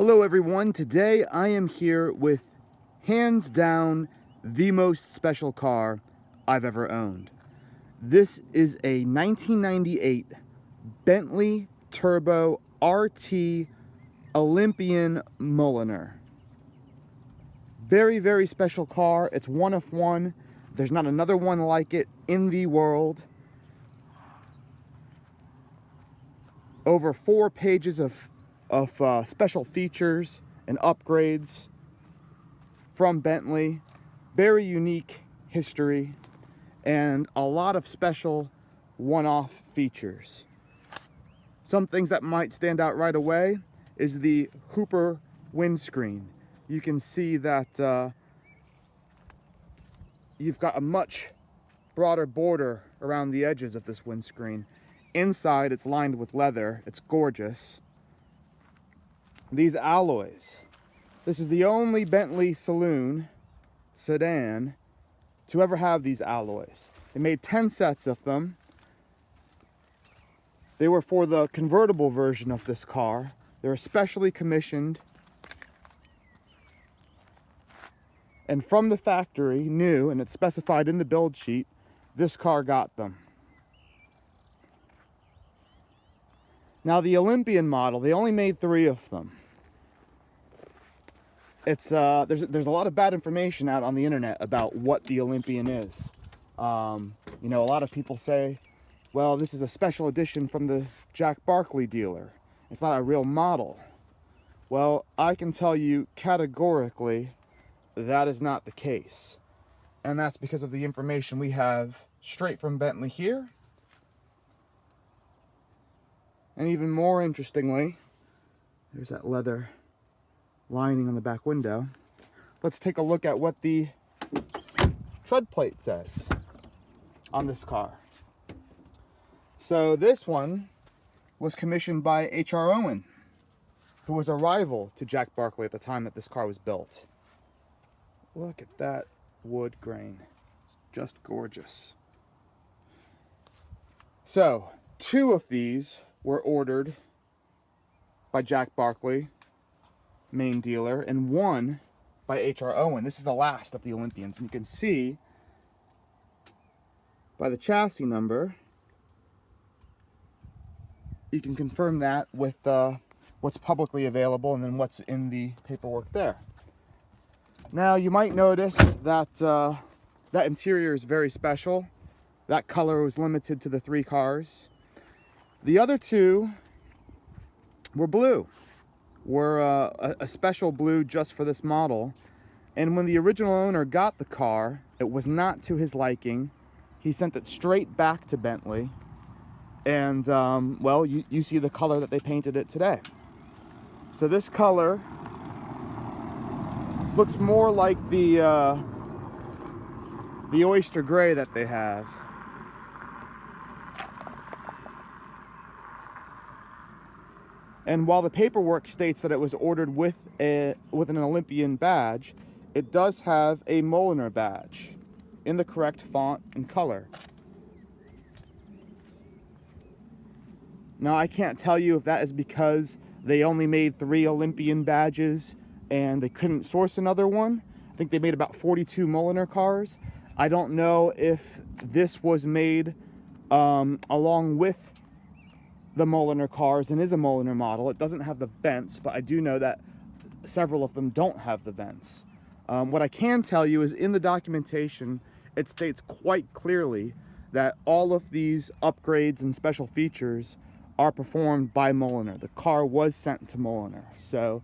Hello everyone, today I am here with hands down the most special car I've ever owned. This is a 1998 Bentley Turbo RT Olympian Mulliner. Very, very special car. It's one of one. There's not another one like it in the world. Over 4 pages of special features and upgrades from Bentley. Very unique history and a lot of special one-off features. Some things that might stand out right away is the Hooper windscreen. You can see that you've got a much broader border around the edges of this windscreen. Inside it's lined with leather. It's gorgeous. These alloys. This is the only Bentley saloon sedan to ever have these alloys. They made 10 sets of them. They were for the convertible version of this car. They're specially commissioned. And from the factory, new, and it's specified in the build sheet, this car got them. Now the Olympian model, they only made 3 of them. It's there's a lot of bad information out on the internet about what the Olympian is. You know, a lot of people say, well, this is a special edition from the Jack Barclay dealer. It's not a real model. Well, I can tell you categorically that is not the case. And that's because of the information we have straight from Bentley here. And even more interestingly, there's that leather lining on the back window. Let's take a look at what the tread plate says on this car. So this one was commissioned by H.R. Owen, who was a rival to Jack Barclay at the time that this car was built. Look at that wood grain. It's just gorgeous. So 2 of these were ordered by Jack Barclay, main dealer, and 1 by H.R. Owen. This is the last of the Olympians. And you can see by the chassis number, you can confirm that with what's publicly available and then what's in the paperwork there. Now you might notice that that interior is very special. That color was limited to the 3 cars. The other 2 were blue. Were a special blue just for this model. And when the original owner got the car, it was not to his liking. He sent it straight back to Bentley. And, well, you see the color that they painted it today. So this color looks more like the oyster gray that they have. And while the paperwork states that it was ordered with an Olympian badge, it does have a Mulliner badge in the correct font and color. Now I can't tell you if that is because they only made 3 Olympian badges and they couldn't source another one. I think they made about 42 Mulliner cars. I don't know if this was made along with the Mulliner cars and is a Mulliner model. It doesn't have the vents, but I do know that several of them don't have the vents. What I can tell you is in the documentation, it states quite clearly that all of these upgrades and special features are performed by Mulliner. The car was sent to Mulliner. So,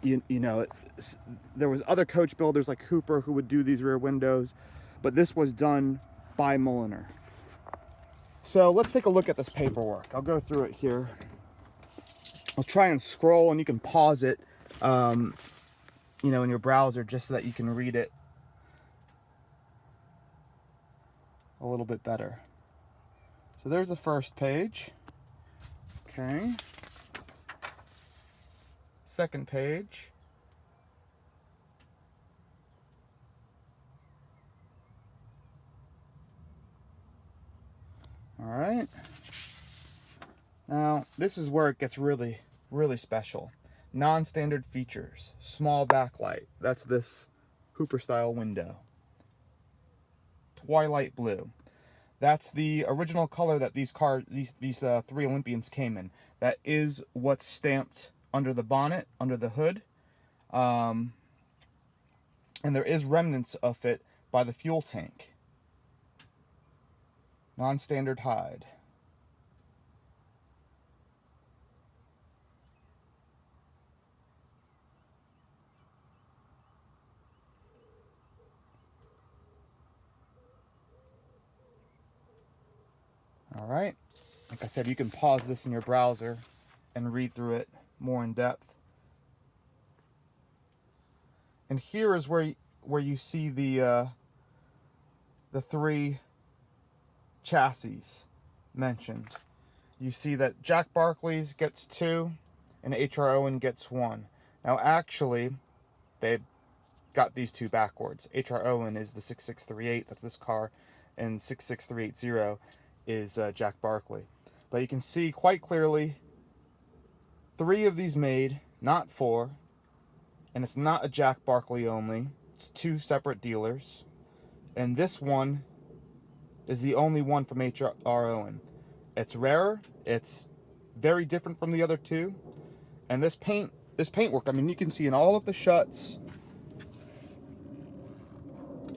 you know, there was other coach builders like Hooper who would do these rear windows, but this was done by Mulliner. So let's take a look at this paperwork. I'll go through it here. I'll try and scroll, and you can pause it, you know, in your browser just so that you can read it a little bit better. So there's the first page. Okay. Second page. All right. Now, this is where it gets really Really special. Non-standard features. Small backlight. That's this Hooper style window. Twilight Blue. That's the original color that these three Olympians came in. That is what's stamped under the bonnet, under the hood. And there is remnants of it by the fuel tank. Non-standard hide. All right. Like I said, you can pause this in your browser and read through it more in depth. And here is where you see the three chassis mentioned. You see that Jack Barclay's gets 2 and HR Owen gets 1. Now actually, they got these 2 backwards. HR Owen is the 6638, that's this car, and 66380 is Jack Barclay. But you can see quite clearly 3 of these made, not 4, and it's not a Jack Barclay only. It's 2 separate dealers, and this one is the only one from HR Owen. It's rarer, it's very different from the other 2, and this paintwork, I mean, you can see in all of the shuts,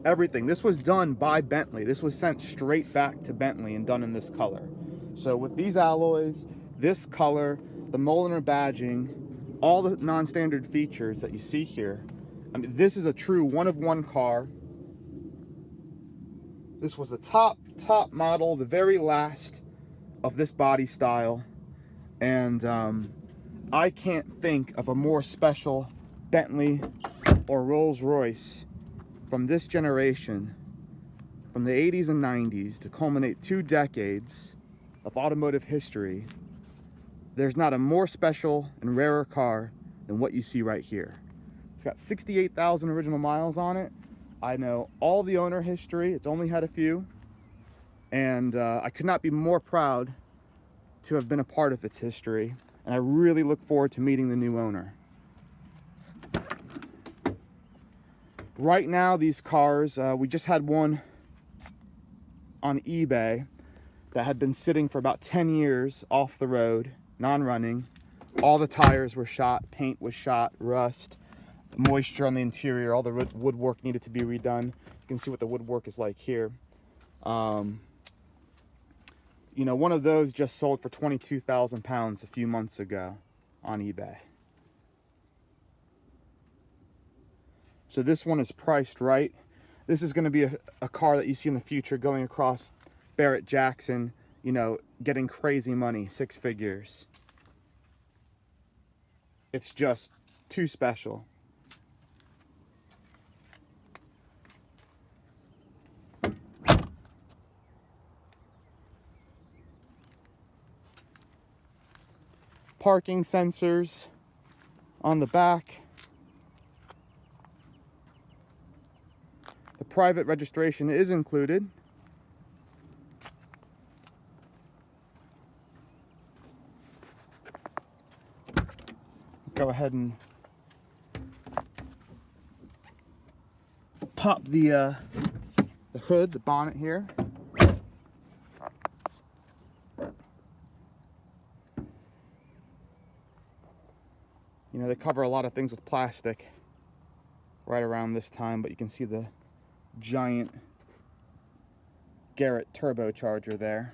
everything. This was done by Bentley. This was sent straight back to Bentley and done in this color. So with these alloys, this color, the Mulliner badging, all the non-standard features that you see here, I mean, this is a true one-of-one car. This was the top model, the very last of this body style, and I can't think of a more special Bentley or Rolls-Royce from this generation, from the 80s and 90s, to culminate 2 decades of automotive history. There's not a more special and rarer car than what you see right here. It's got 68,000 original miles on it. I know all the owner history. It's only had a few. And I could not be more proud to have been a part of its history. And I really look forward to meeting the new owner. Right now, these cars, we just had one on eBay that had been sitting for about 10 years off the road, non-running. All the tires were shot, paint was shot, rust, moisture on the interior, all the woodwork needed to be redone. You can see what the woodwork is like here. You know, one of those just sold for 22,000 pounds a few months ago on eBay. So this one is priced right. This is going to be a car that you see in the future going across Barrett-Jackson, you know, getting crazy money, 6 figures. It's just too special. Parking sensors on the back. The private registration is included. Go ahead and pop the hood, the bonnet here. You know, they cover a lot of things with plastic right around this time, but you can see the giant Garrett turbocharger there.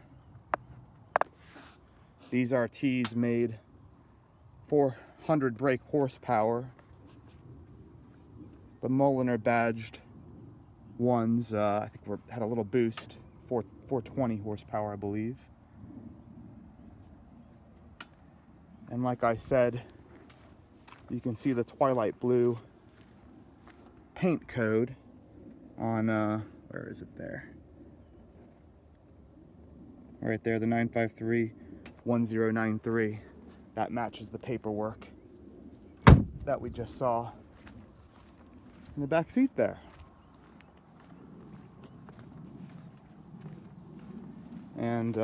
These RTs made 400 brake horsepower. The Mulliner badged ones, I think had a little boost, 420 horsepower, I believe. And like I said, you can see the Twilight Blue paint code on, where is it there? Right there, the 9531093. That matches the paperwork that we just saw in the back seat there. And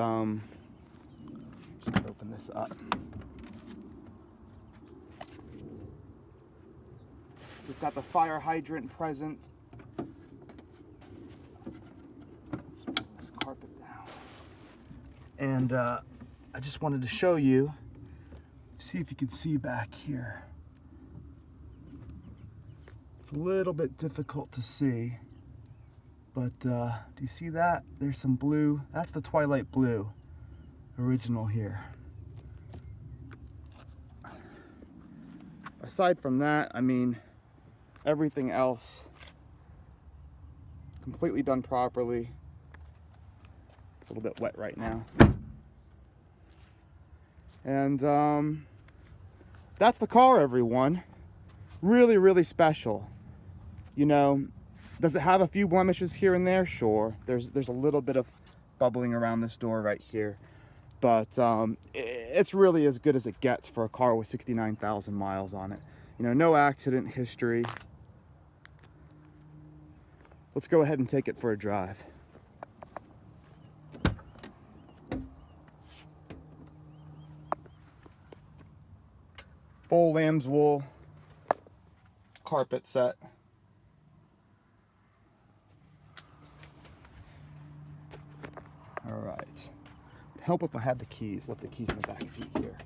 just open this up. We've got the fire hydrant present. This carpet down. And I just wanted to show you, see if you can see back here. It's a little bit difficult to see, but do you see that? There's some blue. That's the Twilight Blue original here. Aside from that, I mean, everything else completely done properly. A little bit wet right now. And that's the car, everyone. Really, really special. You know, does it have a few blemishes here and there? Sure. There's a little bit of bubbling around this door right here. But it's really as good as it gets for a car with 69,000 miles on it. You know, no accident history. Let's go ahead and take it for a drive. Full lamb's wool carpet set. All right. It'd help if I had the keys. Left the keys in the back seat here.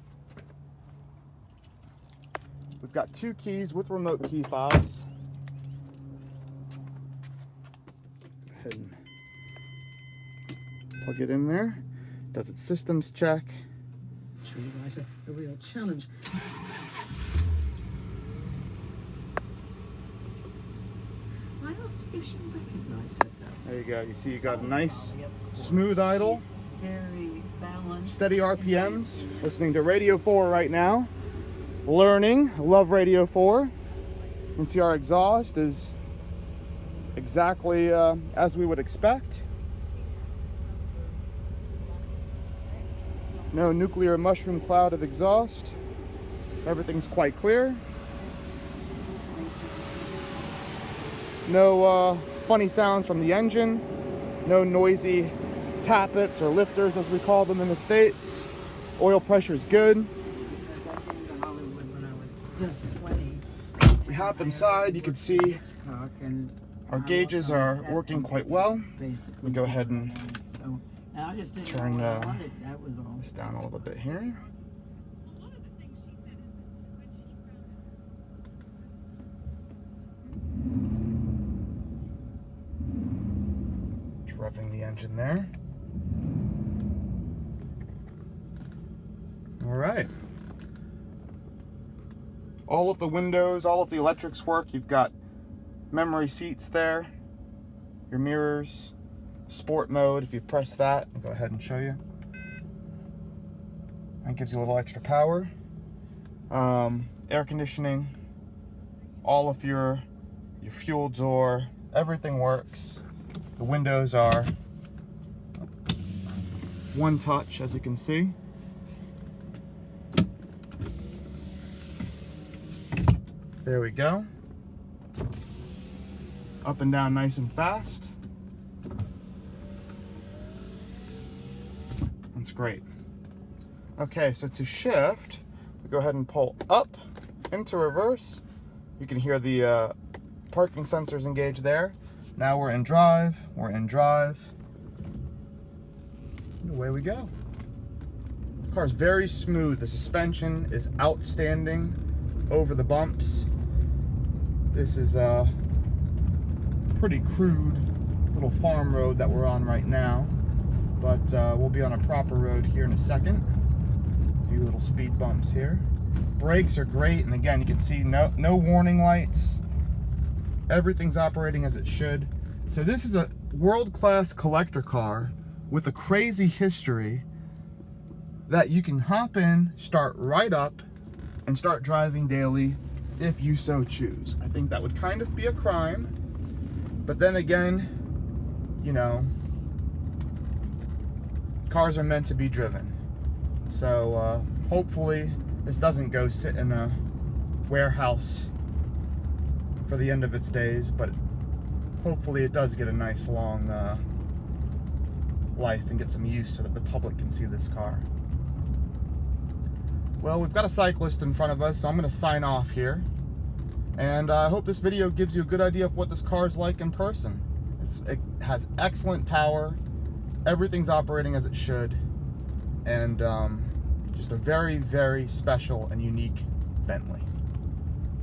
We've got 2 keys with remote key fobs. Go ahead and plug it in there. Does its systems check. Show you guys a real challenge. I asked if she recognised herself. There you go. You see, you got a nice, smooth idle. Very balanced. Steady RPMs. Listening to Radio 4 right now. Learning. Love Radio 4. You can see our exhaust is exactly as we would expect. No nuclear mushroom cloud of exhaust. Everything's quite clear. No funny sounds from the engine. No noisy tappets or lifters, as we call them in the States. Oil pressure is good. We hop inside, you can see our gauges are working quite well. We go ahead and turn this down a little bit here. Just revving the engine there. All right. All of the windows, all of the electrics work. You've got memory seats there, your mirrors, sport mode. If you press that, I'll go ahead and show you. That gives you a little extra power. Air conditioning, all of your fuel door, everything works. The windows are one touch, as you can see. There we go. Up and down nice and fast. That's great. Okay, so to shift, we go ahead and pull up into reverse. You can hear the parking sensors engaged there. Now we're in drive, and away we go. The car is very smooth. The suspension is outstanding over the bumps. This is a pretty crude little farm road that we're on right now, but we'll be on a proper road here in a second. A few little speed bumps here. Brakes are great, and again, you can see no warning lights. Everything's operating as it should. So this is a world-class collector car with a crazy history that you can hop in, start right up, and start driving daily if you so choose. I think that would kind of be a crime, but then again, you know, cars are meant to be driven. So hopefully this doesn't go sit in a warehouse for the end of its days, but hopefully it does get a nice long life and get some use so that the public can see this car. Well, we've got a cyclist in front of us, so I'm going to sign off here. And I hope this video gives you a good idea of what this car is like in person. It has excellent power. Everything's operating as it should. And just a very, very special and unique Bentley.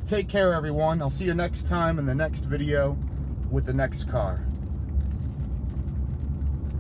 Take care, everyone. I'll see you next time in the next video with the next car.